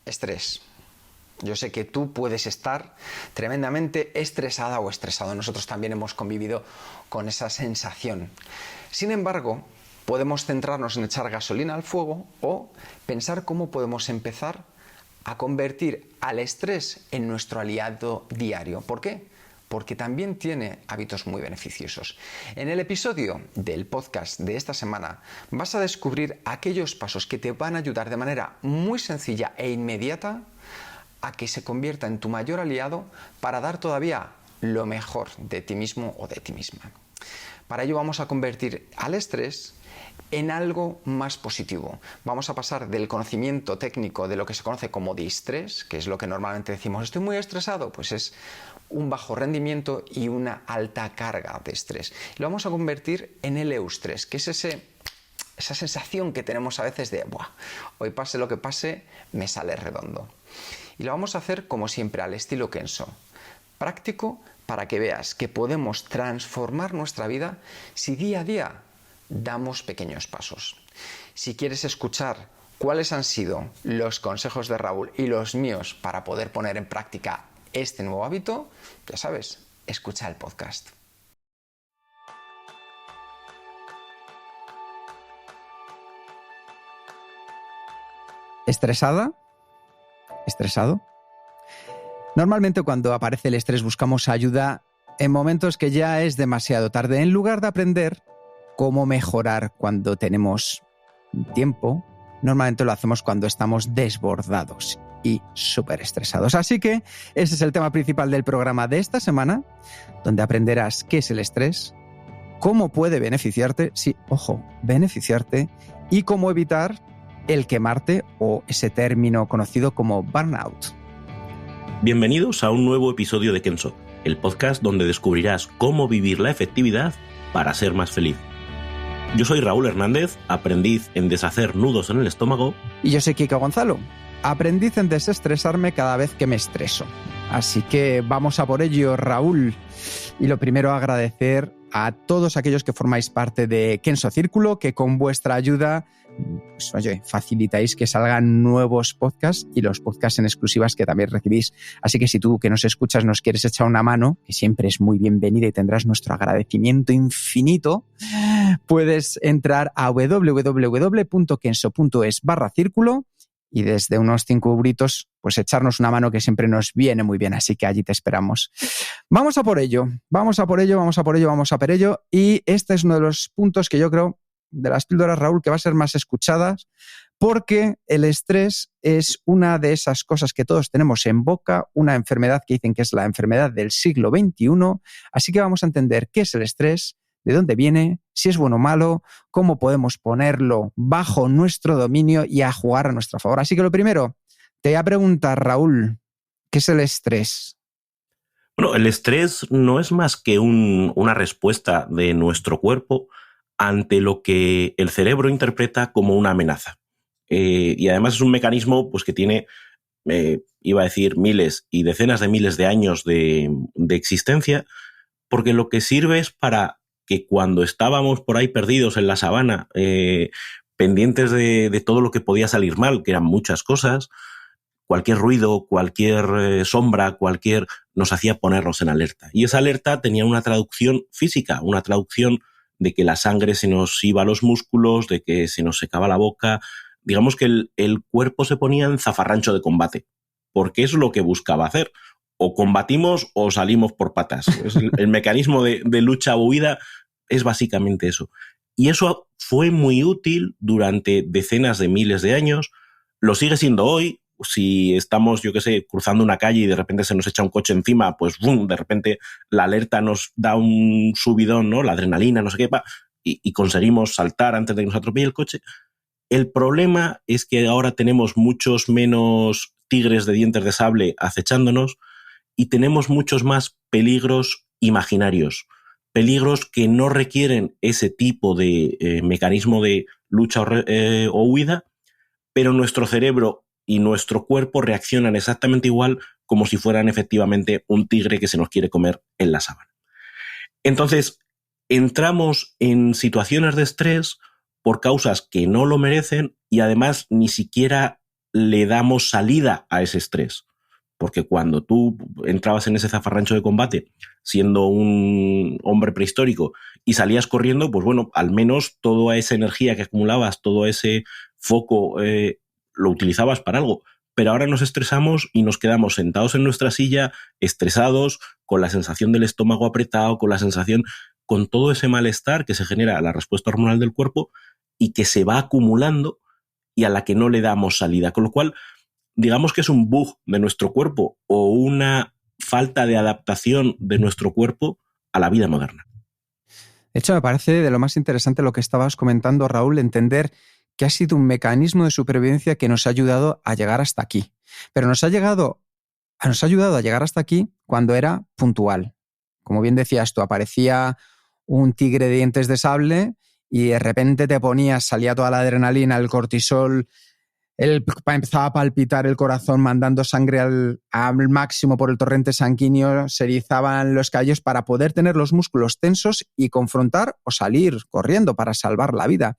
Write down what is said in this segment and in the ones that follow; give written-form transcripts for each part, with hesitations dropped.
Estrés. Yo sé que tú puedes estar tremendamente estresada o estresado. Nosotros también hemos convivido con esa sensación. Sin embargo, podemos centrarnos en echar gasolina al fuego o pensar cómo podemos empezar a convertir al estrés en nuestro aliado diario. ¿Por qué? Porque también tiene hábitos muy beneficiosos. En el episodio del podcast de esta semana vas a descubrir aquellos pasos que te van a ayudar de manera muy sencilla e inmediata a que se convierta en tu mayor aliado para dar todavía lo mejor de ti mismo o de ti misma. Para ello vamos a convertir al estrés en algo más positivo. Vamos a pasar del conocimiento técnico de lo que se conoce como distrés, que es lo que normalmente decimos, estoy muy estresado, pues es un bajo rendimiento y una alta carga de estrés. Lo vamos a convertir en el eustrés, que es esa sensación que tenemos a veces de, hoy pase lo que pase, me sale redondo. Y lo vamos a hacer como siempre, al estilo Kenso. Práctico para que veas que podemos transformar nuestra vida si día a día damos pequeños pasos. Si quieres escuchar cuáles han sido los consejos de Raúl y los míos para poder poner en práctica este nuevo hábito, ya sabes, escucha el podcast. ¿Estresada? ¿Estresado? Normalmente cuando aparece el estrés buscamos ayuda en momentos que ya es demasiado tarde. En lugar de aprender cómo mejorar cuando tenemos tiempo, normalmente lo hacemos cuando estamos desbordados y súper estresados. Así que ese es el tema principal del programa de esta semana, donde aprenderás qué es el estrés, cómo puede beneficiarte, sí, ojo, beneficiarte, y cómo evitar el quemarte o ese término conocido como burnout. Bienvenidos a un nuevo episodio de Kenso, el podcast donde descubrirás cómo vivir la efectividad para ser más feliz. Yo soy Raúl Hernández, aprendiz en deshacer nudos en el estómago. Y yo soy Kiko Gonzalo, aprendiz en desestresarme cada vez que me estreso. Así que vamos a por ello, Raúl. Y lo primero, agradecer a todos aquellos que formáis parte de Kenso Círculo, que con vuestra ayuda pues, facilitáis que salgan nuevos podcasts y los podcasts en exclusivas que también recibís. Así que si tú que nos escuchas nos quieres echar una mano, que siempre es muy bienvenida y tendrás nuestro agradecimiento infinito, puedes entrar a www.kenso.es/círculo y desde unos 5 euritos pues echarnos una mano, que siempre nos viene muy bien, así que allí te esperamos. Vamos a por ello. Y este es uno de los puntos que yo creo, de las píldoras, Raúl, que va a ser más escuchadas, porque el estrés es una de esas cosas que todos tenemos en boca, una enfermedad que dicen que es la enfermedad del siglo XXI, así que vamos a entender qué es el estrés, de dónde viene, si es bueno o malo, cómo podemos ponerlo bajo nuestro dominio y a jugar a nuestro favor. Así que lo primero, te voy a preguntar, Raúl, ¿qué es el estrés? Bueno, el estrés no es más que una respuesta de nuestro cuerpo ante lo que el cerebro interpreta como una amenaza. Y además es un mecanismo pues, que tiene, iba a decir, miles y decenas de miles de años de existencia, porque lo que sirve es para que cuando estábamos por ahí perdidos en la sabana, pendientes de todo lo que podía salir mal, que eran muchas cosas, cualquier ruido, cualquier sombra, nos hacía ponernos en alerta. Y esa alerta tenía una traducción física, una traducción de que la sangre se nos iba a los músculos, de que se nos secaba la boca. Digamos que el cuerpo se ponía en zafarrancho de combate, porque es lo que buscaba hacer. O combatimos o salimos por patas. El mecanismo de lucha o huida es básicamente eso. Y eso fue muy útil durante decenas de miles de años. Lo sigue siendo hoy. Si estamos, cruzando una calle y de repente se nos echa un coche encima, pues ¡bum!, de repente la alerta nos da un subidón, ¿no? La adrenalina, no sé qué, y conseguimos saltar antes de que nos atropelle el coche. El problema es que ahora tenemos muchos menos tigres de dientes de sable acechándonos y tenemos muchos más peligros imaginarios, peligros que no requieren ese tipo de mecanismo de lucha o huida, pero nuestro cerebro y nuestro cuerpo reaccionan exactamente igual, como si fueran efectivamente un tigre que se nos quiere comer en la sabana. Entonces, entramos en situaciones de estrés por causas que no lo merecen y además ni siquiera le damos salida a ese estrés. Porque cuando tú entrabas en ese zafarrancho de combate siendo un hombre prehistórico y salías corriendo, pues bueno, al menos toda esa energía que acumulabas, todo ese foco, lo utilizabas para algo. Pero ahora nos estresamos y nos quedamos sentados en nuestra silla, estresados, con la sensación del estómago apretado, con todo ese malestar que se genera a la respuesta hormonal del cuerpo y que se va acumulando y a la que no le damos salida. Con lo cual, digamos que es un bug de nuestro cuerpo o una falta de adaptación de nuestro cuerpo a la vida moderna. De hecho, me parece de lo más interesante lo que estabas comentando, Raúl, entender que ha sido un mecanismo de supervivencia que nos ha ayudado a llegar hasta aquí. Pero nos ha ayudado a llegar hasta aquí cuando era puntual. Como bien decías tú, aparecía un tigre de dientes de sable y de repente salía toda la adrenalina, el cortisol, empezaba a palpitar el corazón mandando sangre al máximo por el torrente sanguíneo, se erizaban los cabellos para poder tener los músculos tensos y confrontar o salir corriendo para salvar la vida.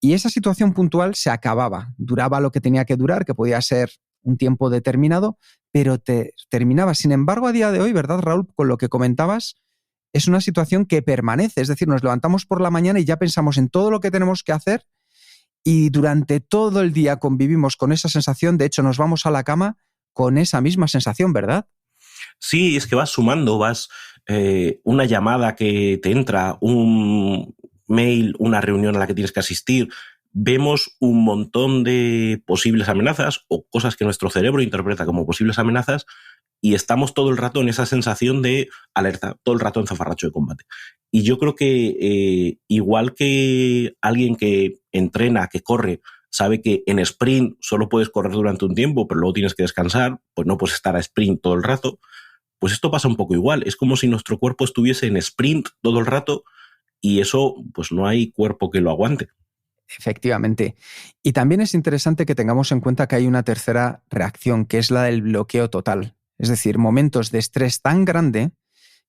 Y esa situación puntual se acababa, duraba lo que tenía que durar, que podía ser un tiempo determinado, pero terminaba. Sin embargo, a día de hoy, ¿verdad, Raúl? Con lo que comentabas, es una situación que permanece, es decir, nos levantamos por la mañana y ya pensamos en todo lo que tenemos que hacer y durante todo el día convivimos con esa sensación. De hecho, nos vamos a la cama con esa misma sensación, ¿verdad? Sí, es que vas sumando, una llamada que te entra, un mail, una reunión a la que tienes que asistir, vemos un montón de posibles amenazas o cosas que nuestro cerebro interpreta como posibles amenazas y estamos todo el rato en esa sensación de alerta, todo el rato en zafarrancho de combate. Y yo creo que igual que alguien que entrena, que corre, sabe que en sprint solo puedes correr durante un tiempo, pero luego tienes que descansar, pues no puedes estar a sprint todo el rato, pues esto pasa un poco igual. Es como si nuestro cuerpo estuviese en sprint todo el rato y eso, pues no hay cuerpo que lo aguante. Efectivamente. Y también es interesante que tengamos en cuenta que hay una tercera reacción, que es la del bloqueo total. Es decir, momentos de estrés tan grande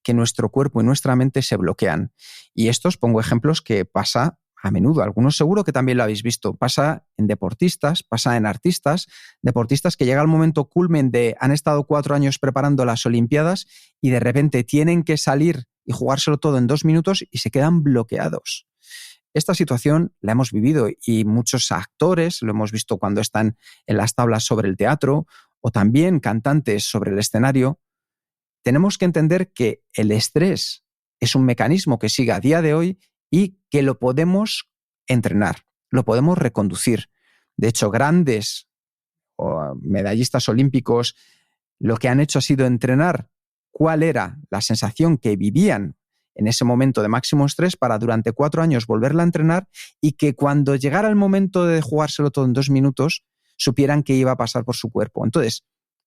que nuestro cuerpo y nuestra mente se bloquean. Y estos pongo ejemplos que pasa a menudo. Algunos seguro que también lo habéis visto. Pasa en deportistas, pasa en artistas, deportistas que llega el momento culmen de han estado 4 años preparando las Olimpiadas y de repente tienen que salir y jugárselo todo en 2 minutos y se quedan bloqueados. Esta situación la hemos vivido y muchos actores lo hemos visto cuando están en las tablas sobre el teatro o también cantantes sobre el escenario. Tenemos que entender que el estrés es un mecanismo que sigue a día de hoy y que lo podemos entrenar, lo podemos reconducir. De hecho, grandes medallistas olímpicos lo que han hecho ha sido entrenar cuál era la sensación que vivían en ese momento de máximo estrés para durante 4 años volverla a entrenar y que cuando llegara el momento de jugárselo todo en 2 minutos supieran que iba a pasar por su cuerpo. Entonces,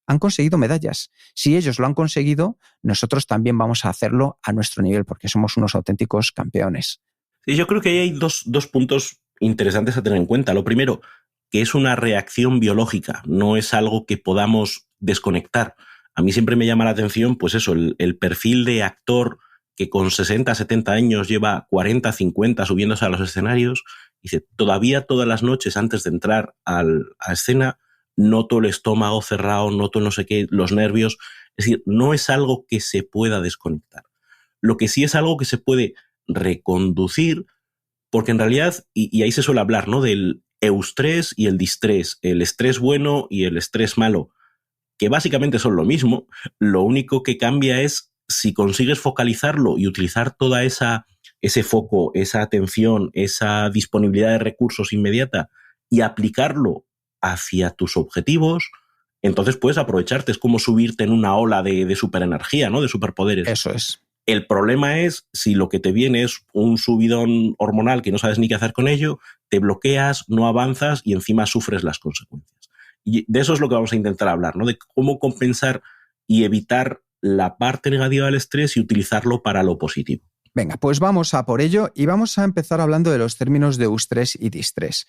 han conseguido medallas. Si ellos lo han conseguido, nosotros también vamos a hacerlo a nuestro nivel porque somos unos auténticos campeones. Sí, yo creo que ahí hay dos puntos interesantes a tener en cuenta. Lo primero, que es una reacción biológica, no es algo que podamos desconectar. A mí siempre me llama la atención, pues eso, el perfil de actor que con 60, 70 años lleva 40, 50 subiéndose a los escenarios, dice, todavía todas las noches antes de entrar a escena, noto el estómago cerrado, noto no sé qué, los nervios. Es decir, no es algo que se pueda desconectar. Lo que sí es algo que se puede reconducir, porque en realidad, y ahí se suele hablar, ¿no?, del eustrés y el distrés, el estrés bueno y el estrés malo, que básicamente son lo mismo. Lo único que cambia es si consigues focalizarlo y utilizar toda ese foco, esa atención, esa disponibilidad de recursos inmediata y aplicarlo hacia tus objetivos, entonces puedes aprovecharte. Es como subirte en una ola de superenergía, ¿no?, de superpoderes. Eso es. El problema es si lo que te viene es un subidón hormonal que no sabes ni qué hacer con ello, te bloqueas, no avanzas y encima sufres las consecuencias. Y de eso es lo que vamos a intentar hablar, ¿no?, de cómo compensar y evitar la parte negativa del estrés y utilizarlo para lo positivo. Venga, pues vamos a por ello y vamos a empezar hablando de los términos de eustrés y distrés.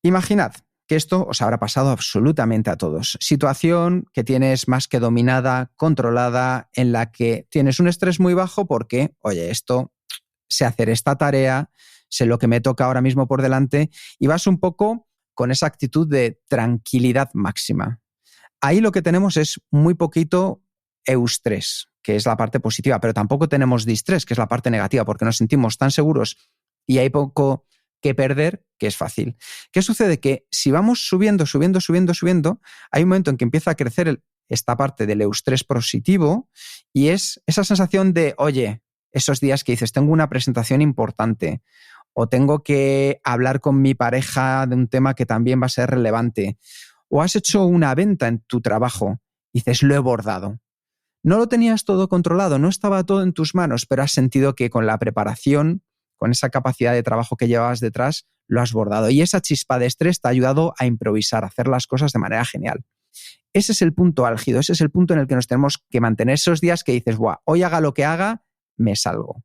Imaginad que esto os habrá pasado absolutamente a todos. Situación que tienes más que dominada, controlada, en la que tienes un estrés muy bajo porque, oye, sé hacer esta tarea, sé lo que me toca ahora mismo por delante y vas un poco con esa actitud de tranquilidad máxima. Ahí lo que tenemos es muy poquito eustrés, que es la parte positiva, pero tampoco tenemos distrés, que es la parte negativa, porque nos sentimos tan seguros y hay poco que perder, que es fácil. ¿Qué sucede? Que si vamos subiendo, hay un momento en que empieza a crecer esta parte del eustrés positivo y es esa sensación de, oye, esos días que dices, tengo una presentación importante o tengo que hablar con mi pareja de un tema que también va a ser relevante o has hecho una venta en tu trabajo y dices, lo he bordado. No lo tenías todo controlado, no estaba todo en tus manos, pero has sentido que con la preparación, con esa capacidad de trabajo que llevabas detrás, lo has bordado. Y esa chispa de estrés te ha ayudado a improvisar, a hacer las cosas de manera genial. Ese es el punto álgido, ese es el punto en el que nos tenemos que mantener esos días que dices, buah, hoy haga lo que haga, me salgo.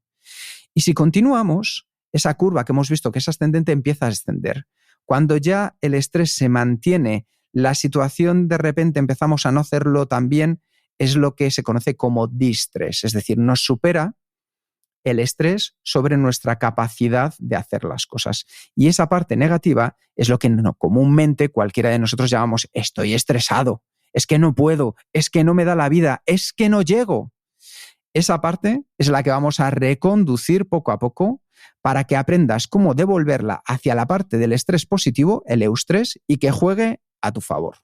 Y si continuamos, esa curva que hemos visto que es ascendente empieza a descender. Cuando ya el estrés se mantiene, la situación de repente empezamos a no hacerlo tan bien, es lo que se conoce como distrés, es decir, nos supera el estrés sobre nuestra capacidad de hacer las cosas. Y esa parte negativa es lo que comúnmente cualquiera de nosotros llamamos estoy estresado, es que no puedo, es que no me da la vida, es que no llego. Esa parte es la que vamos a reconducir poco a poco para que aprendas cómo devolverla hacia la parte del estrés positivo, el eustrés, y que juegue a tu favor.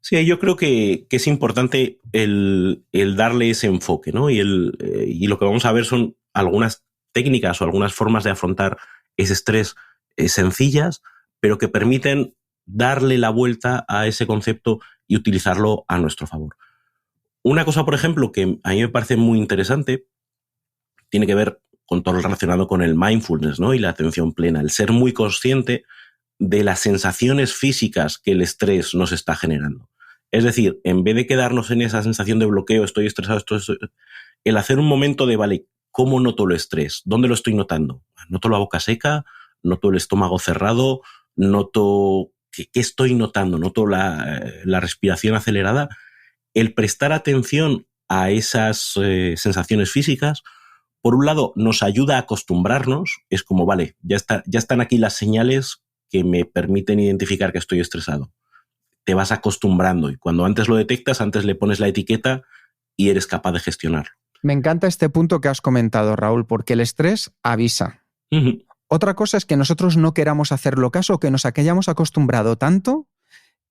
Sí, yo creo que es importante el darle ese enfoque, ¿no? Y lo que vamos a ver son algunas técnicas o algunas formas de afrontar ese estrés sencillas, pero que permiten darle la vuelta a ese concepto y utilizarlo a nuestro favor. Una cosa, por ejemplo, que a mí me parece muy interesante, tiene que ver con todo lo relacionado con el mindfulness, ¿no? Y la atención plena, el ser muy consciente de las sensaciones físicas que el estrés nos está generando. Es decir, en vez de quedarnos en esa sensación de bloqueo, estoy estresado, el hacer un momento de, vale, ¿cómo noto el estrés? ¿Dónde lo estoy notando? ¿Noto la boca seca? ¿Noto el estómago cerrado? ¿Noto qué estoy notando? ¿Noto la respiración acelerada? El prestar atención a esas sensaciones físicas, por un lado, nos ayuda a acostumbrarnos. Es como, vale, ya están aquí las señales que me permiten identificar que estoy estresado. Te vas acostumbrando y cuando antes lo detectas, antes le pones la etiqueta y eres capaz de gestionarlo. Me encanta este punto que has comentado, Raúl, porque el estrés avisa. Uh-huh. Otra cosa es que nosotros no queramos hacerlo caso, que nos hayamos acostumbrado tanto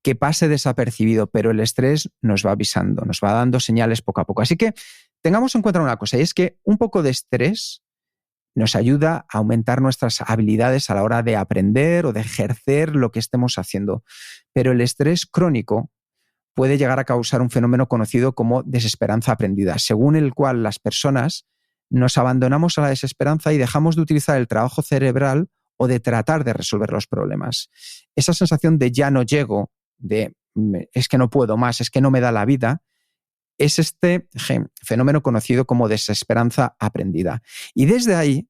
que pase desapercibido, pero el estrés nos va avisando, nos va dando señales poco a poco. Así que tengamos en cuenta una cosa, y es que un poco de estrés nos ayuda a aumentar nuestras habilidades a la hora de aprender o de ejercer lo que estemos haciendo. Pero el estrés crónico puede llegar a causar un fenómeno conocido como desesperanza aprendida, según el cual las personas nos abandonamos a la desesperanza y dejamos de utilizar el trabajo cerebral o de tratar de resolver los problemas. Esa sensación de ya no llego, de es que no puedo más, es que no me da la vida, es este fenómeno conocido como desesperanza aprendida. Y desde ahí,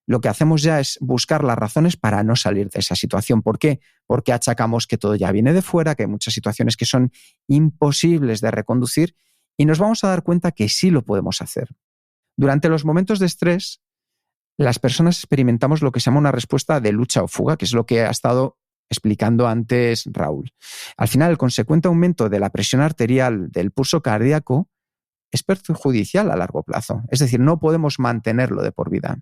lo que hacemos ya es buscar las razones para no salir de esa situación. ¿Por qué? Porque achacamos que todo ya viene de fuera, que hay muchas situaciones que son imposibles de reconducir y nos vamos a dar cuenta que sí lo podemos hacer. Durante los momentos de estrés, las personas experimentamos lo que se llama una respuesta de lucha o fuga, que es lo que ha estado explicando antes Raúl. Al final, el consecuente aumento de la presión arterial del pulso cardíaco es perjudicial a largo plazo. Es decir, no podemos mantenerlo de por vida.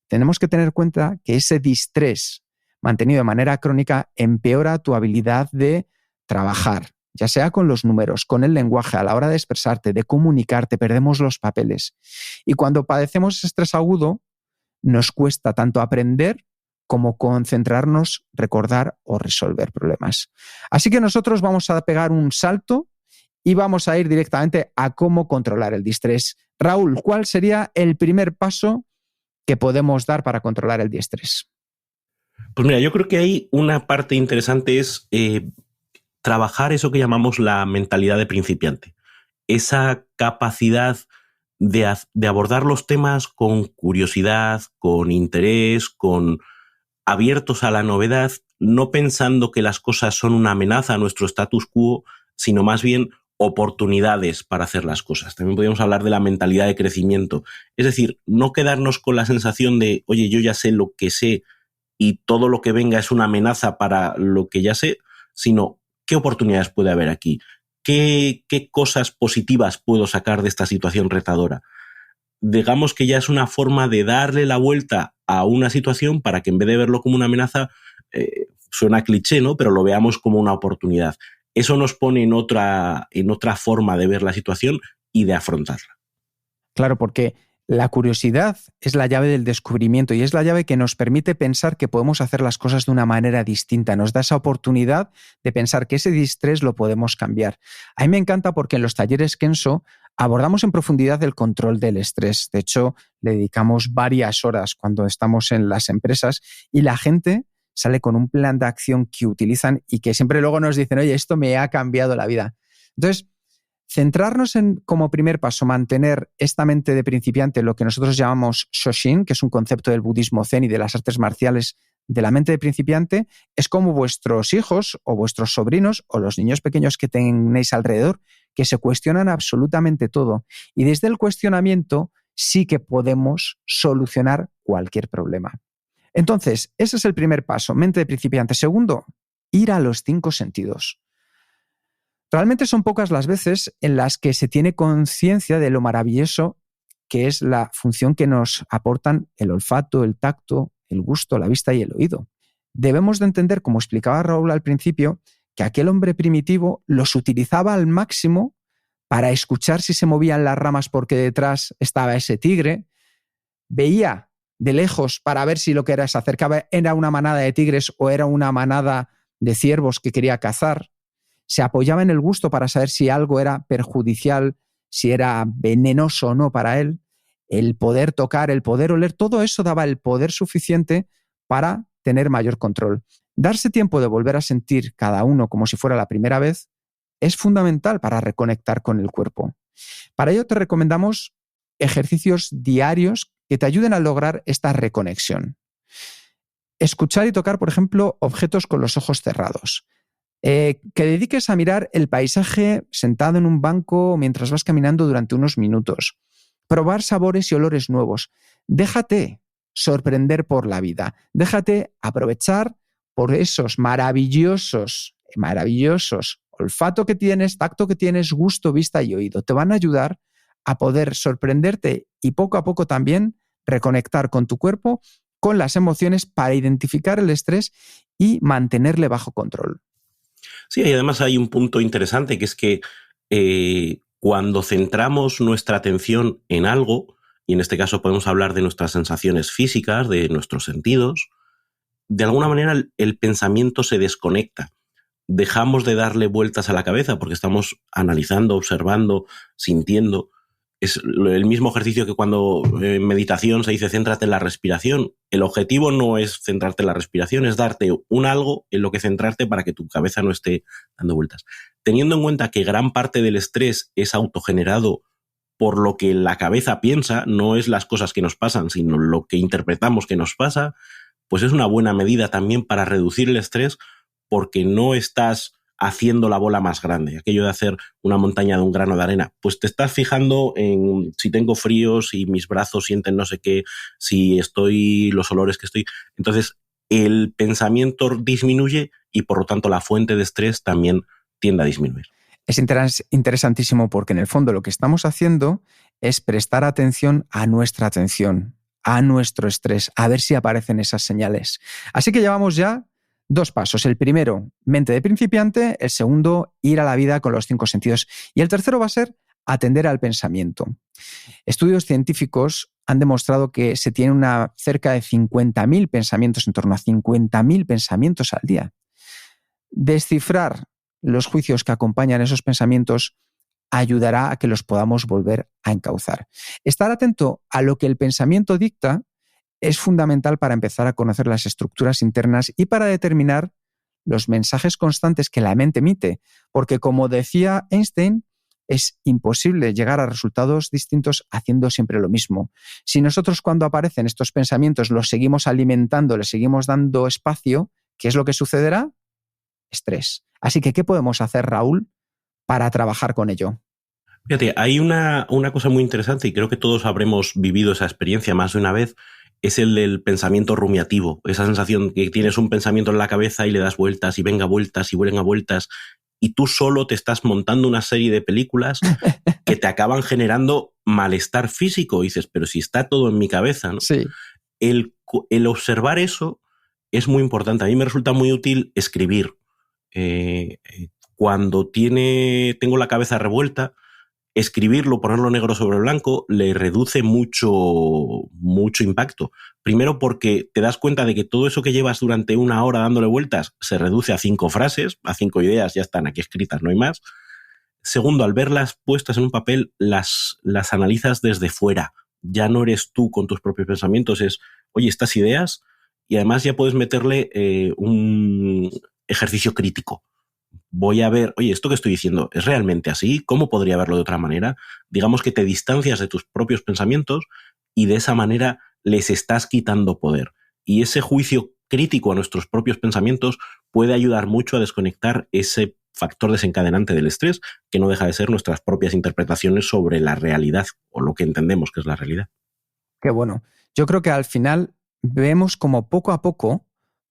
Tenemos que tener en cuenta que ese distrés mantenido de manera crónica empeora tu habilidad de trabajar, ya sea con los números, con el lenguaje, a la hora de expresarte, de comunicarte, perdemos los papeles. Y cuando padecemos estrés agudo, nos cuesta tanto aprender como concentrarnos, recordar o resolver problemas. Así que nosotros vamos a pegar un salto y vamos a ir directamente a cómo controlar el distrés. Raúl, ¿cuál sería el primer paso que podemos dar para controlar el distrés? Pues mira, yo creo que ahí una parte interesante es trabajar eso que llamamos la mentalidad de principiante. Esa capacidad de abordar los temas con curiosidad, con interés, con abiertos a la novedad, no pensando que las cosas son una amenaza a nuestro status quo, sino más bien oportunidades para hacer las cosas. También podríamos hablar de la mentalidad de crecimiento. Es decir, no quedarnos con la sensación de, oye, yo ya sé lo que sé y todo lo que venga es una amenaza para lo que ya sé, sino qué oportunidades puede haber aquí, qué cosas positivas puedo sacar de esta situación retadora. Digamos que ya es una forma de darle la vuelta a una situación para que en vez de verlo como una amenaza, suena cliché, ¿no? Pero lo veamos como una oportunidad. Eso nos pone en otra forma de ver la situación y de afrontarla. Claro, porque la curiosidad es la llave del descubrimiento y es la llave que nos permite pensar que podemos hacer las cosas de una manera distinta. Nos da esa oportunidad de pensar que ese distrés lo podemos cambiar. A mí me encanta porque en los talleres Kenso abordamos en profundidad el control del estrés. De hecho, le dedicamos varias horas cuando estamos en las empresas y la gente sale con un plan de acción que utilizan y que siempre luego nos dicen, oye, esto me ha cambiado la vida. Entonces, centrarnos en, como primer paso, mantener esta mente de principiante, lo que nosotros llamamos Shoshin, que es un concepto del budismo zen y de las artes marciales de la mente de principiante, es como vuestros hijos o vuestros sobrinos o los niños pequeños que tenéis alrededor, que se cuestionan absolutamente todo. Y desde el cuestionamiento sí que podemos solucionar cualquier problema. Entonces, ese es el primer paso, mente de principiante. Segundo, ir a los 5 sentidos. Realmente son pocas las veces en las que se tiene conciencia de lo maravilloso que es la función que nos aportan el olfato, el tacto, el gusto, la vista y el oído. Debemos de entender, como explicaba Raúl al principio, que aquel hombre primitivo los utilizaba al máximo para escuchar si se movían las ramas porque detrás estaba ese tigre, veía de lejos para ver si lo que se acercaba era una manada de tigres o era una manada de ciervos que quería cazar. Se apoyaba en el gusto para saber si algo era perjudicial, si era venenoso o no para él. El poder tocar, el poder oler, todo eso daba el poder suficiente para tener mayor control. Darse tiempo de volver a sentir cada uno como si fuera la primera vez es fundamental para reconectar con el cuerpo. Para ello te recomendamos ejercicios diarios que te ayuden a lograr esta reconexión. Escuchar y tocar, por ejemplo, objetos con los ojos cerrados. Que dediques a mirar el paisaje sentado en un banco mientras vas caminando durante unos minutos. Probar sabores y olores nuevos. Déjate sorprender por la vida. Déjate aprovechar por esos maravillosos olfato que tienes, tacto que tienes, gusto, vista y oído. Te van a ayudar a poder sorprenderte y poco a poco también reconectar con tu cuerpo, con las emociones para identificar el estrés y mantenerle bajo control. Sí, y además hay un punto interesante que es que cuando centramos nuestra atención en algo, y en este caso podemos hablar de nuestras sensaciones físicas, de nuestros sentidos, de alguna manera el pensamiento se desconecta. Dejamos de darle vueltas a la cabeza porque estamos analizando, observando, sintiendo. Es el mismo ejercicio que cuando en meditación se dice céntrate en la respiración. El objetivo no es centrarte en la respiración, es darte un algo en lo que centrarte para que tu cabeza no esté dando vueltas. Teniendo en cuenta que gran parte del estrés es autogenerado por lo que la cabeza piensa, no es las cosas que nos pasan, sino lo que interpretamos que nos pasa, pues es una buena medida también para reducir el estrés porque no estás haciendo la bola más grande, aquello de hacer una montaña de un grano de arena, pues te estás fijando en si tengo frío, si mis brazos sienten no sé qué, si estoy, los olores que estoy. Entonces, el pensamiento disminuye y por lo tanto la fuente de estrés también tiende a disminuir. Es interesantísimo porque en el fondo lo que estamos haciendo es prestar atención a nuestra atención, a nuestro estrés, a ver si aparecen esas señales. Así que llevamos ya 2 pasos. El primero, mente de principiante. El segundo, ir a la vida con los 5 sentidos. Y el tercero va a ser atender al pensamiento. Estudios científicos han demostrado que se tiene cerca de 50.000 pensamientos, en torno a 50.000 pensamientos al día. Descifrar los juicios que acompañan esos pensamientos ayudará a que los podamos volver a encauzar. Estar atento a lo que el pensamiento dicta es fundamental para empezar a conocer las estructuras internas y para determinar los mensajes constantes que la mente emite, porque como decía Einstein, es imposible llegar a resultados distintos haciendo siempre lo mismo. Si nosotros cuando aparecen estos pensamientos los seguimos alimentando, les seguimos dando espacio, ¿qué es lo que sucederá? Estrés. Así que, ¿qué podemos hacer, Raúl, para trabajar con ello? Fíjate, hay una cosa muy interesante y creo que todos habremos vivido esa experiencia más de una vez, es el del pensamiento rumiativo, esa sensación que tienes un pensamiento en la cabeza y le das vueltas y venga vueltas y venga vueltas y tú solo te estás montando una serie de películas que te acaban generando malestar físico. Y dices, pero si está todo en mi cabeza, ¿no? Sí. El observar eso es muy importante. A mí me resulta muy útil escribir. Cuando tengo la cabeza revuelta, escribirlo, ponerlo negro sobre blanco, le reduce mucho impacto. Primero porque te das cuenta de que todo eso que llevas durante una hora dándole vueltas se reduce a 5 frases, a 5 ideas, ya están aquí escritas, no hay más. Segundo, al verlas puestas en un papel, las analizas desde fuera. Ya no eres tú con tus propios pensamientos, es, oye, estas ideas, y además ya puedes meterle un ejercicio crítico. Voy a ver, oye, esto que estoy diciendo, ¿es realmente así? ¿Cómo podría verlo de otra manera? Digamos que te distancias de tus propios pensamientos y de esa manera les estás quitando poder. Y ese juicio crítico a nuestros propios pensamientos puede ayudar mucho a desconectar ese factor desencadenante del estrés, que no deja de ser nuestras propias interpretaciones sobre la realidad o lo que entendemos que es la realidad. Qué bueno. Yo creo que al final vemos como poco a poco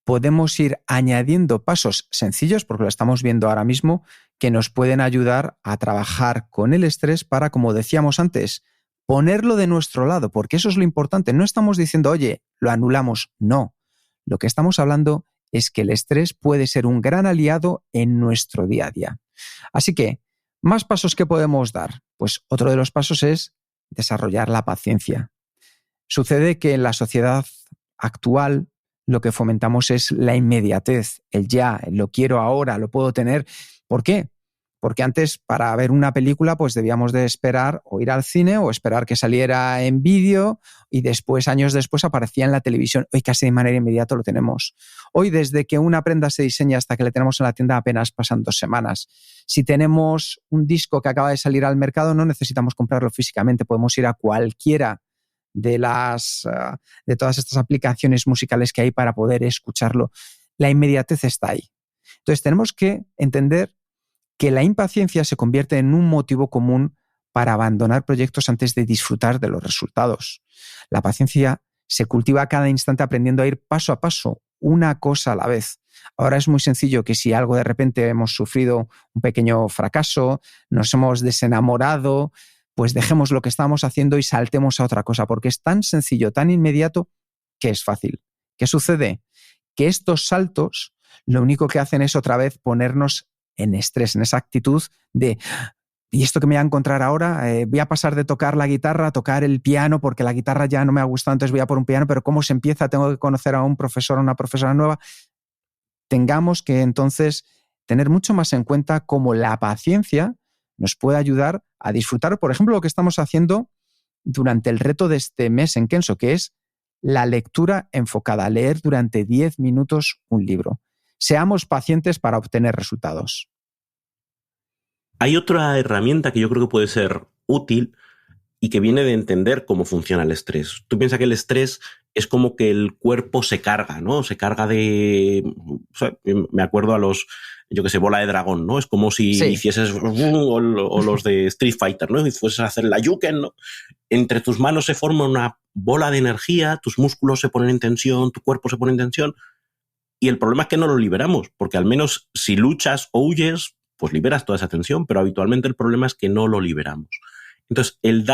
podemos ir añadiendo pasos sencillos, porque lo estamos viendo ahora mismo, que nos pueden ayudar a trabajar con el estrés para, como decíamos antes, ponerlo de nuestro lado, porque eso es lo importante. No estamos diciendo, oye, lo anulamos. No. Lo que estamos hablando es que el estrés puede ser un gran aliado en nuestro día a día. Así que, ¿más pasos que podemos dar? Pues otro de los pasos es desarrollar la paciencia. Sucede que en la sociedad actual lo que fomentamos es la inmediatez, el ya, el lo quiero ahora, lo puedo tener. ¿Por qué? Porque antes, para ver una película, pues debíamos de esperar o ir al cine o esperar que saliera en vídeo y después, años después, aparecía en la televisión. Hoy casi de manera inmediata lo tenemos. Hoy, desde que una prenda se diseña hasta que la tenemos en la tienda, apenas pasan 2 semanas. Si tenemos un disco que acaba de salir al mercado, no necesitamos comprarlo físicamente. Podemos ir a cualquiera de todas estas aplicaciones musicales que hay para poder escucharlo. La inmediatez está ahí. Entonces, tenemos que entender que la impaciencia se convierte en un motivo común para abandonar proyectos antes de disfrutar de los resultados. La paciencia se cultiva a cada instante aprendiendo a ir paso a paso, una cosa a la vez. Ahora es muy sencillo que si algo de repente hemos sufrido un pequeño fracaso, nos hemos desenamorado, pues dejemos lo que estamos haciendo y saltemos a otra cosa, porque es tan sencillo, tan inmediato, que es fácil. ¿Qué sucede? Que estos saltos lo único que hacen es otra vez ponernos en estrés, en esa actitud de ¿y esto que me voy a encontrar ahora? Voy a pasar de tocar la guitarra a tocar el piano porque la guitarra ya no me ha gustado, entonces voy a por un piano, pero ¿cómo se empieza? Tengo que conocer a un profesor o una profesora nueva. Tengamos que entonces tener mucho más en cuenta cómo la paciencia nos puede ayudar a disfrutar, por ejemplo, lo que estamos haciendo durante el reto de este mes en Kenso, que es la lectura enfocada, leer durante 10 minutos un libro. Seamos pacientes para obtener resultados. Hay otra herramienta que yo creo que puede ser útil y que viene de entender cómo funciona el estrés. Tú piensas que el estrés es como que el cuerpo se carga, ¿no? Se carga de... O sea, me acuerdo a los, yo que sé, bola de dragón, ¿no? Es como si hicieses... O los de Street Fighter, ¿no? Y fueses a hacer la Yuken, ¿no? Entre tus manos se forma una bola de energía, tus músculos se ponen en tensión, tu cuerpo se pone en tensión. Y el problema es que no lo liberamos, porque al menos si luchas o huyes, pues liberas toda esa tensión, pero habitualmente el problema es que no lo liberamos. Entonces, el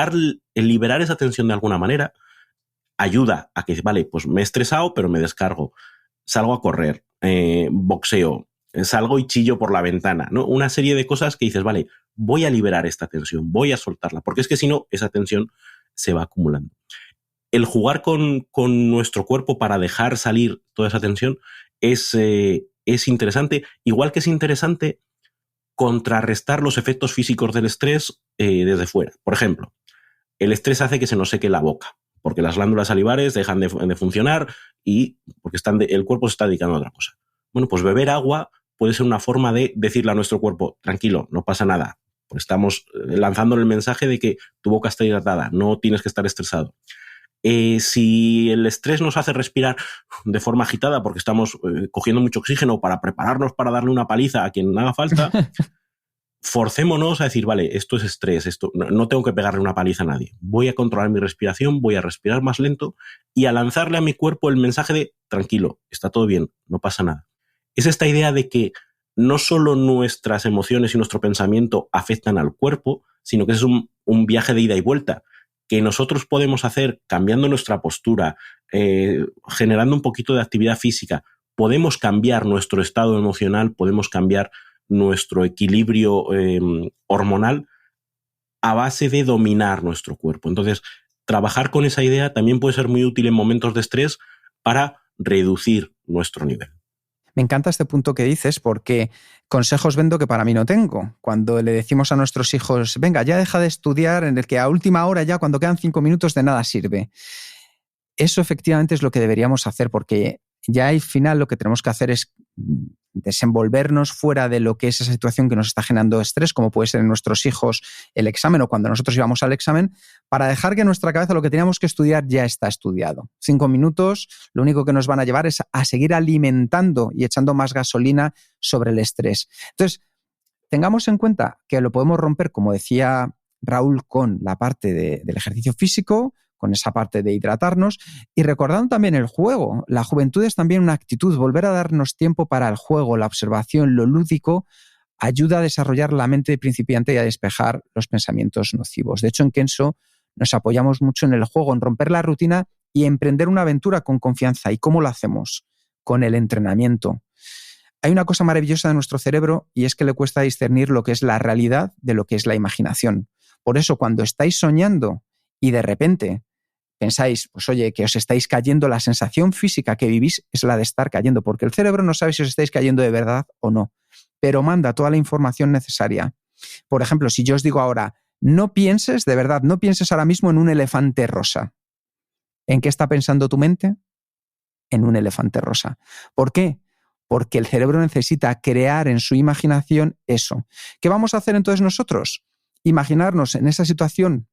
liberar esa tensión de alguna manera ayuda a que, vale, pues me he estresado, pero me descargo. Salgo a correr, boxeo, salgo y chillo por la ventana, ¿no? Una serie de cosas que dices, vale, voy a liberar esta tensión, voy a soltarla, porque es que si no, esa tensión se va acumulando. El jugar con nuestro cuerpo para dejar salir toda esa tensión es interesante, igual que es interesante contrarrestar los efectos físicos del estrés desde fuera. Por ejemplo, el estrés hace que se nos seque la boca, porque las glándulas salivares dejan de funcionar y porque el cuerpo se está dedicando a otra cosa. Bueno, pues beber agua puede ser una forma de decirle a nuestro cuerpo, tranquilo, no pasa nada. Pues estamos lanzándole el mensaje de que tu boca está hidratada, no tienes que estar estresado. Si el estrés nos hace respirar de forma agitada porque estamos cogiendo mucho oxígeno para prepararnos para darle una paliza a quien haga falta, forcémonos a decir, vale, esto es estrés, no tengo que pegarle una paliza a nadie. Voy a controlar mi respiración, voy a respirar más lento y a lanzarle a mi cuerpo el mensaje de, tranquilo, está todo bien, no pasa nada. Es esta idea de que no solo nuestras emociones y nuestro pensamiento afectan al cuerpo, sino que es un viaje de ida y vuelta, que nosotros podemos hacer cambiando nuestra postura, generando un poquito de actividad física. Podemos cambiar nuestro estado emocional, podemos cambiar nuestro equilibrio hormonal a base de dominar nuestro cuerpo. Entonces, trabajar con esa idea también puede ser muy útil en momentos de estrés para reducir nuestro nivel. Me encanta este punto que dices porque consejos vendo que para mí no tengo. Cuando le decimos a nuestros hijos, venga, ya deja de estudiar, en el que a última hora ya cuando quedan 5 minutos de nada sirve. Eso efectivamente es lo que deberíamos hacer porque ya al final lo que tenemos que hacer es desenvolvernos fuera de lo que es esa situación que nos está generando estrés, como puede ser en nuestros hijos el examen o cuando nosotros íbamos al examen, para dejar que en nuestra cabeza lo que teníamos que estudiar ya está estudiado. 5 minutos, lo único que nos van a llevar es a seguir alimentando y echando más gasolina sobre el estrés. Entonces, tengamos en cuenta que lo podemos romper, como decía Raúl, con la parte del ejercicio físico, con esa parte de hidratarnos y recordando también el juego. La juventud es también una actitud, volver a darnos tiempo para el juego, la observación, lo lúdico, ayuda a desarrollar la mente principiante y a despejar los pensamientos nocivos. De hecho, en Kenso nos apoyamos mucho en el juego, en romper la rutina y emprender una aventura con confianza. ¿Y cómo lo hacemos? Con el entrenamiento. Hay una cosa maravillosa de nuestro cerebro y es que le cuesta discernir lo que es la realidad de lo que es la imaginación. Por eso, cuando estáis soñando y de repente pensáis, pues oye, que os estáis cayendo, la sensación física que vivís es la de estar cayendo, porque el cerebro no sabe si os estáis cayendo de verdad o no, pero manda toda la información necesaria. Por ejemplo, si yo os digo ahora, no pienses, de verdad, no pienses ahora mismo en un elefante rosa. ¿En qué está pensando tu mente? En un elefante rosa. ¿Por qué? Porque el cerebro necesita crear en su imaginación eso. ¿Qué vamos a hacer entonces nosotros? Imaginarnos en esa situación.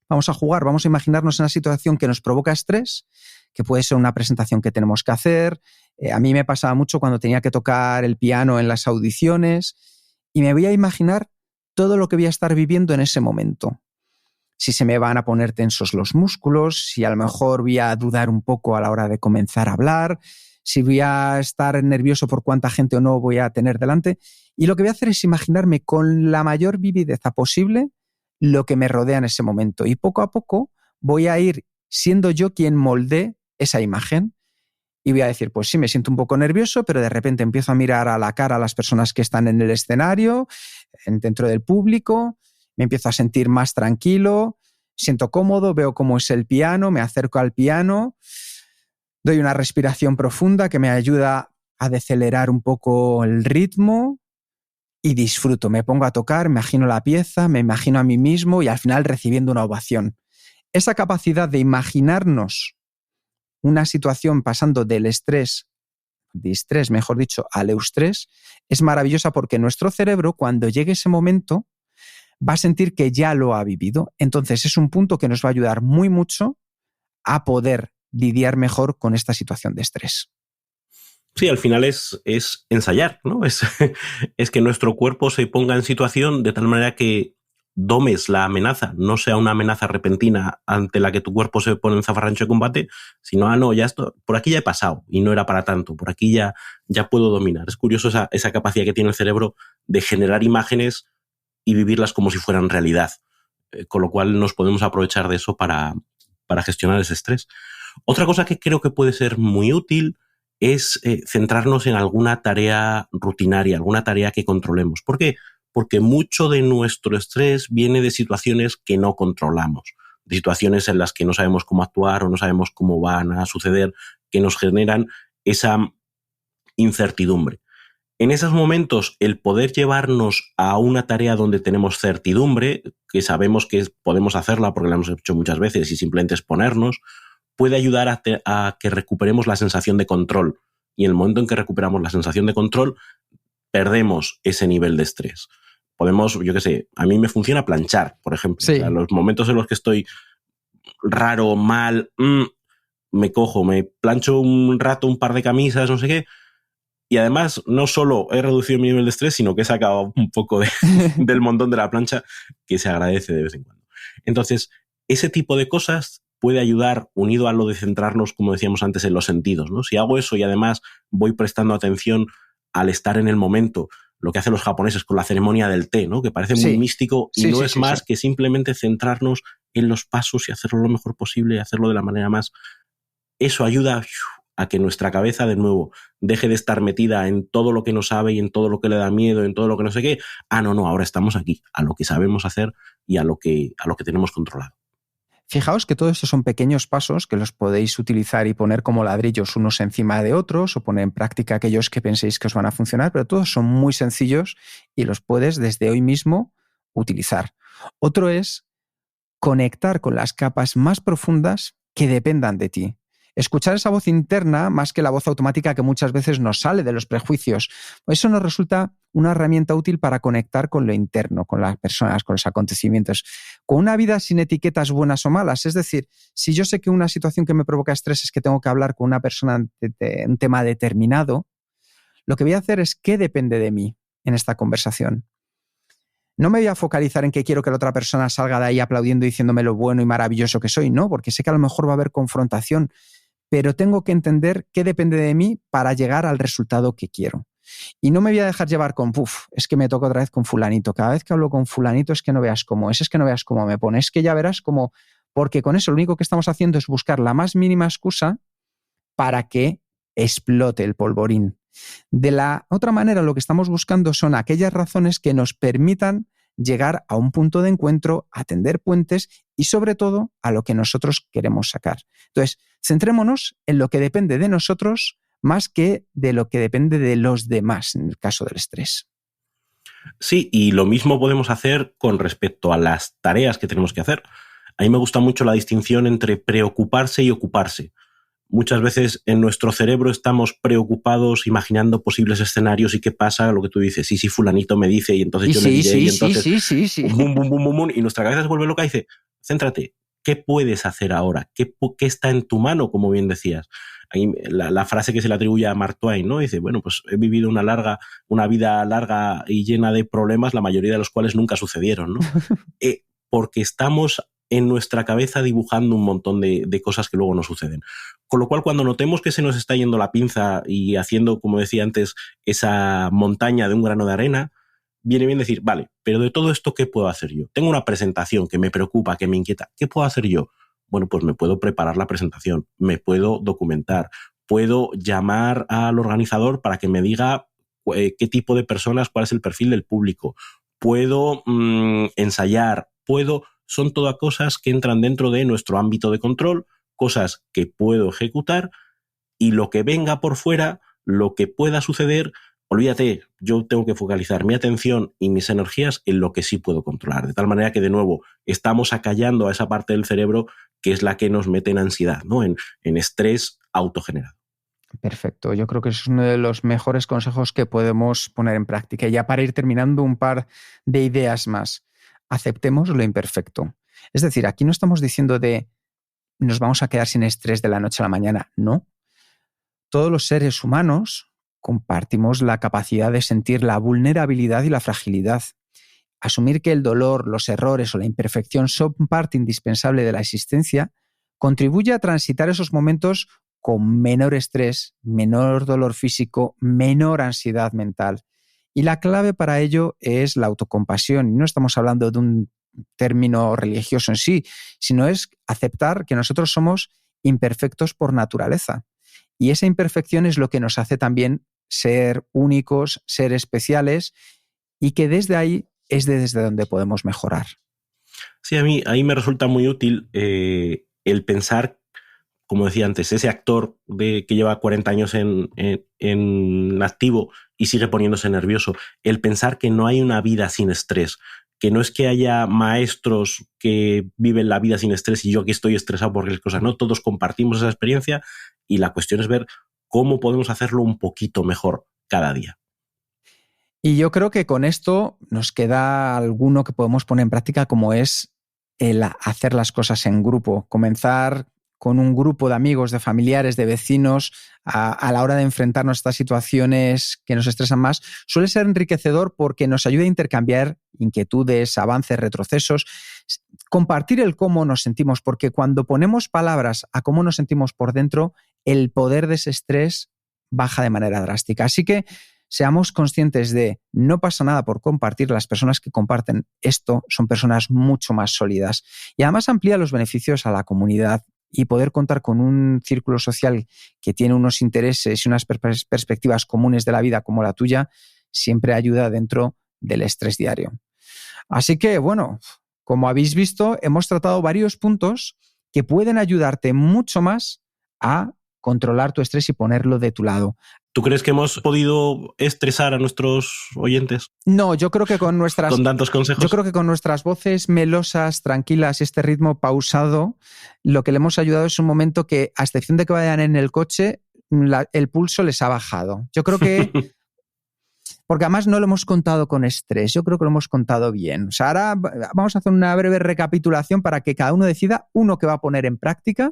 Vamos a jugar, vamos a imaginarnos en una situación que nos provoca estrés, que puede ser una presentación que tenemos que hacer. A mí me pasaba mucho cuando tenía que tocar el piano en las audiciones y me voy a imaginar todo lo que voy a estar viviendo en ese momento. Si se me van a poner tensos los músculos, si a lo mejor voy a dudar un poco a la hora de comenzar a hablar, si voy a estar nervioso por cuánta gente o no voy a tener delante. Y lo que voy a hacer es imaginarme con la mayor vivideza posible lo que me rodea en ese momento. Y poco a poco voy a ir siendo yo quien moldee esa imagen y voy a decir, pues sí, me siento un poco nervioso, pero de repente empiezo a mirar a la cara a las personas que están en el escenario, dentro del público, me empiezo a sentir más tranquilo, siento cómodo, veo cómo es el piano, me acerco al piano, doy una respiración profunda que me ayuda a decelerar un poco el ritmo, y disfruto, me pongo a tocar, me imagino la pieza, me imagino a mí mismo y al final recibiendo una ovación. Esa capacidad de imaginarnos una situación pasando del estrés, mejor dicho, al eustrés, es maravillosa porque nuestro cerebro, cuando llegue ese momento, va a sentir que ya lo ha vivido. Entonces es un punto que nos va a ayudar muy mucho a poder lidiar mejor con esta situación de estrés. Sí, al final es ensayar, ¿no? Es que nuestro cuerpo se ponga en situación de tal manera que domes la amenaza, no sea una amenaza repentina ante la que tu cuerpo se pone en zafarrancho de combate, sino, no, ya esto, por aquí ya he pasado y no era para tanto, por aquí ya puedo dominar. Es curioso esa capacidad que tiene el cerebro de generar imágenes y vivirlas como si fueran realidad, con lo cual nos podemos aprovechar de eso para gestionar ese estrés. Otra cosa que creo que puede ser muy útil es centrarnos en alguna tarea rutinaria, alguna tarea que controlemos. ¿Por qué? Porque mucho de nuestro estrés viene de situaciones que no controlamos, de situaciones en las que no sabemos cómo actuar o no sabemos cómo van a suceder, que nos generan esa incertidumbre. En esos momentos, el poder llevarnos a una tarea donde tenemos certidumbre, que sabemos que podemos hacerla porque la hemos hecho muchas veces y simplemente es ponernos, puede ayudar a que recuperemos la sensación de control. Y en el momento en que recuperamos la sensación de control, perdemos ese nivel de estrés. Podemos, yo qué sé, a mí me funciona planchar, por ejemplo. Sí. O sea, los momentos en los que estoy raro, mal, me cojo, me plancho un rato un par de camisas, no sé qué, Y además, no solo he reducido mi nivel de estrés, sino que he sacado un poco del montón de la plancha, que se agradece de vez en cuando. Entonces, ese tipo de cosas puede ayudar, unido a lo de centrarnos, como decíamos antes, en los sentidos, ¿no? Si hago eso y además voy prestando atención al estar en el momento, lo que hacen los japoneses con la ceremonia del té, ¿no? Que parece muy místico y no es más que simplemente centrarnos en los pasos y hacerlo lo mejor posible y hacerlo de la manera más... Eso ayuda a que nuestra cabeza, de nuevo, deje de estar metida en todo lo que no sabe y en todo lo que le da miedo, en todo lo que no sé qué. No, ahora estamos aquí, a lo que sabemos hacer y a lo que tenemos controlado. Fijaos que todo esto son pequeños pasos que los podéis utilizar y poner como ladrillos unos encima de otros o poner en práctica aquellos que penséis que os van a funcionar, pero todos son muy sencillos y los puedes desde hoy mismo utilizar. Otro es conectar con las capas más profundas que dependan de ti. Escuchar esa voz interna más que la voz automática que muchas veces nos sale de los prejuicios. Eso nos resulta una herramienta útil para conectar con lo interno, con las personas, con los acontecimientos, con una vida sin etiquetas buenas o malas. Es decir, si yo sé que una situación que me provoca estrés es que tengo que hablar con una persona de un tema determinado, lo que voy a hacer es qué depende de mí en esta conversación. No me voy a focalizar en que quiero que la otra persona salga de ahí aplaudiendo y diciéndome lo bueno y maravilloso que soy, no, porque sé que a lo mejor va a haber confrontación, pero tengo que entender qué depende de mí para llegar al resultado que quiero. Y no me voy a dejar llevar con, es que me toca otra vez con fulanito. Cada vez que hablo con fulanito es que no veas cómo es que no veas cómo me pone, es que ya verás cómo... Porque con eso lo único que estamos haciendo es buscar la más mínima excusa para que explote el polvorín. De la otra manera, lo que estamos buscando son aquellas razones que nos permitan llegar a un punto de encuentro, a tender puentes y, sobre todo, a lo que nosotros queremos sacar. Entonces, centrémonos en lo que depende de nosotros más que de lo que depende de los demás en el caso del estrés. Sí, y lo mismo podemos hacer con respecto a las tareas que tenemos que hacer. A mí me gusta mucho la distinción entre preocuparse y ocuparse. Muchas veces en nuestro cerebro estamos preocupados imaginando posibles escenarios y qué pasa, lo que tú dices, sí, fulanito me dice y entonces yo le diré y entonces sí. Bum, bum, bum, bum, bum, y nuestra cabeza se vuelve loca y dice, céntrate, ¿qué puedes hacer ahora? ¿Qué está en tu mano, como bien decías? Ahí, la frase que se le atribuye a Mark Twain, ¿no? Dice, bueno, pues he vivido una vida larga y llena de problemas, la mayoría de los cuales nunca sucedieron, ¿no? Porque estamos en nuestra cabeza dibujando un montón de cosas que luego no suceden. Con lo cual, cuando notemos que se nos está yendo la pinza y haciendo, como decía antes, esa montaña de un grano de arena, viene bien decir, vale, pero de todo esto, ¿qué puedo hacer yo? Tengo una presentación que me preocupa, que me inquieta. ¿Qué puedo hacer yo? Bueno, pues me puedo preparar la presentación, me puedo documentar, puedo llamar al organizador para que me diga qué tipo de personas, cuál es el perfil del público. Puedo ensayar, son todas cosas que entran dentro de nuestro ámbito de control, cosas que puedo ejecutar y lo que venga por fuera, lo que pueda suceder, olvídate, yo tengo que focalizar mi atención y mis energías en lo que sí puedo controlar, de tal manera que de nuevo estamos acallando a esa parte del cerebro que es la que nos mete en ansiedad, ¿no? en estrés autogenerado. Perfecto, yo creo que es uno de los mejores consejos que podemos poner en práctica. Y ya para ir terminando, un par de ideas más. Aceptemos lo imperfecto. Es decir, aquí no estamos diciendo de nos vamos a quedar sin estrés de la noche a la mañana, no. Todos los seres humanos compartimos la capacidad de sentir la vulnerabilidad y la fragilidad. Asumir que el dolor, los errores o la imperfección son parte indispensable de la existencia contribuye a transitar esos momentos con menor estrés, menor dolor físico, menor ansiedad mental. Y la clave para ello es la autocompasión. Y no estamos hablando de un término religioso en sí, sino es aceptar que nosotros somos imperfectos por naturaleza. Y esa imperfección es lo que nos hace también ser únicos, ser especiales, y que desde ahí es desde donde podemos mejorar. Sí, ahí me resulta muy útil el pensar, como decía antes, ese actor que lleva 40 años en activo y sigue poniéndose nervioso, el pensar que no hay una vida sin estrés, que no es que haya maestros que viven la vida sin estrés y yo aquí estoy estresado por las cosas, no, todos compartimos esa experiencia y la cuestión es ver cómo podemos hacerlo un poquito mejor cada día. Y yo creo que con esto nos queda alguno que podemos poner en práctica, como es el hacer las cosas en grupo, comenzar con un grupo de amigos, de familiares, de vecinos, a la hora de enfrentarnos a estas situaciones que nos estresan más, suele ser enriquecedor porque nos ayuda a intercambiar inquietudes, avances, retrocesos, compartir el cómo nos sentimos, porque cuando ponemos palabras a cómo nos sentimos por dentro, el poder de ese estrés baja de manera drástica. Así que seamos conscientes de no pasa nada por compartir. Las personas que comparten esto son personas mucho más sólidas. Y además amplía los beneficios a la comunidad y poder contar con un círculo social que tiene unos intereses y unas perspectivas comunes de la vida como la tuya siempre ayuda dentro del estrés diario. Así que, bueno, como habéis visto, hemos tratado varios puntos que pueden ayudarte mucho más a controlar tu estrés y ponerlo de tu lado. ¿Tú crees que hemos podido estresar a nuestros oyentes? No, yo creo que con tantos consejos. Yo creo que con nuestras voces melosas, tranquilas, este ritmo pausado, lo que le hemos ayudado es un momento que, a excepción de que vayan en el coche, el pulso les ha bajado. Yo creo que porque además no lo hemos contado con estrés, yo creo que lo hemos contado bien. O sea, ahora vamos a hacer una breve recapitulación para que cada uno decida uno que va a poner en práctica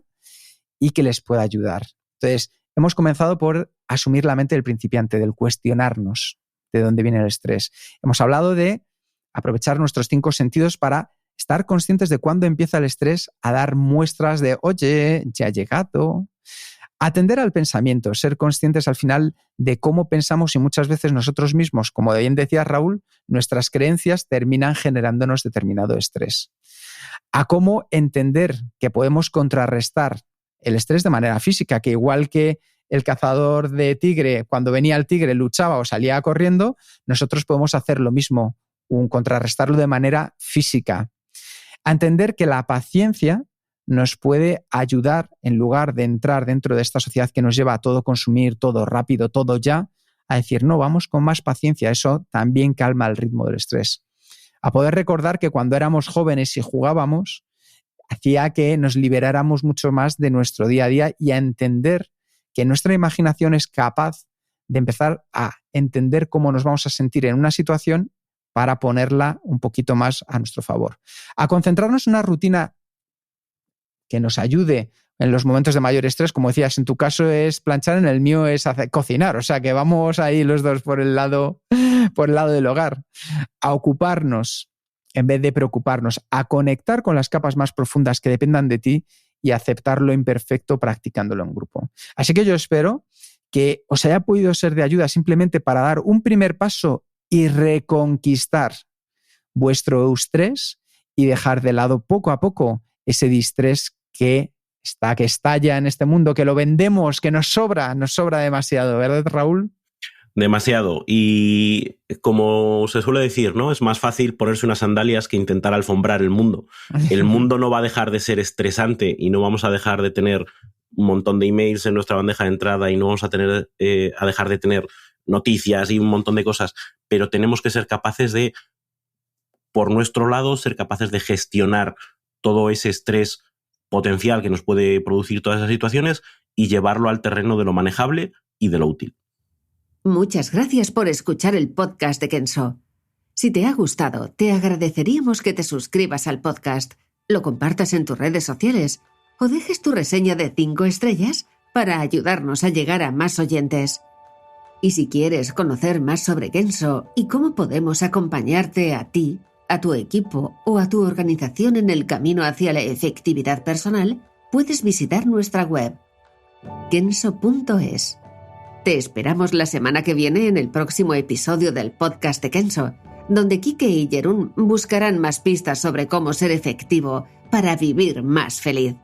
y que les pueda ayudar. Entonces, hemos comenzado por asumir la mente del principiante, del cuestionarnos de dónde viene el estrés. Hemos hablado de aprovechar nuestros 5 sentidos para estar conscientes de cuándo empieza el estrés a dar muestras de, oye, ya ha llegado. Atender al pensamiento, ser conscientes al final de cómo pensamos y muchas veces nosotros mismos, como bien decía Raúl, nuestras creencias terminan generándonos determinado estrés. A cómo entender que podemos contrarrestar el estrés de manera física, que igual que el cazador de tigre, cuando venía el tigre, luchaba o salía corriendo, nosotros podemos hacer lo mismo, contrarrestarlo de manera física. A entender que la paciencia nos puede ayudar, en lugar de entrar dentro de esta sociedad que nos lleva a todo consumir, todo rápido, todo ya, a decir, no, vamos con más paciencia. Eso también calma el ritmo del estrés. A poder recordar que cuando éramos jóvenes y jugábamos, hacía que nos liberáramos mucho más de nuestro día a día y a entender que nuestra imaginación es capaz de empezar a entender cómo nos vamos a sentir en una situación para ponerla un poquito más a nuestro favor. A concentrarnos en una rutina que nos ayude en los momentos de mayor estrés, como decías, en tu caso es planchar, en el mío es cocinar, o sea que vamos ahí los dos por el lado del hogar. A ocuparnos en vez de preocuparnos, a conectar con las capas más profundas que dependan de ti y aceptar lo imperfecto practicándolo en grupo. Así que yo espero que os haya podido ser de ayuda simplemente para dar un primer paso y reconquistar vuestro eustrés y dejar de lado poco a poco ese distrés que estalla en este mundo, que lo vendemos, que nos sobra demasiado, ¿verdad, Raúl? Demasiado. Y como se suele decir, ¿no? Es más fácil ponerse unas sandalias que intentar alfombrar el mundo. El mundo no va a dejar de ser estresante y no vamos a dejar de tener un montón de emails en nuestra bandeja de entrada y no vamos a dejar de tener noticias y un montón de cosas, pero tenemos que ser capaces de, por nuestro lado, ser capaces de gestionar todo ese estrés potencial que nos puede producir todas esas situaciones y llevarlo al terreno de lo manejable y de lo útil. Muchas gracias por escuchar el podcast de Kenso. Si te ha gustado, te agradeceríamos que te suscribas al podcast, lo compartas en tus redes sociales o dejes tu reseña de 5 estrellas para ayudarnos a llegar a más oyentes. Y si quieres conocer más sobre Kenso y cómo podemos acompañarte a ti, a tu equipo o a tu organización en el camino hacia la efectividad personal, puedes visitar nuestra web, kenso.es. Te esperamos la semana que viene en el próximo episodio del podcast de Kenso, donde Quique y Jerún buscarán más pistas sobre cómo ser efectivo para vivir más feliz.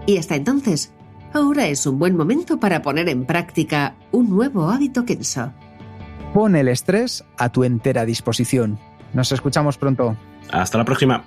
Y hasta entonces, ahora es un buen momento para poner en práctica un nuevo hábito Kenso. Pon el estrés a tu entera disposición. Nos escuchamos pronto. Hasta la próxima.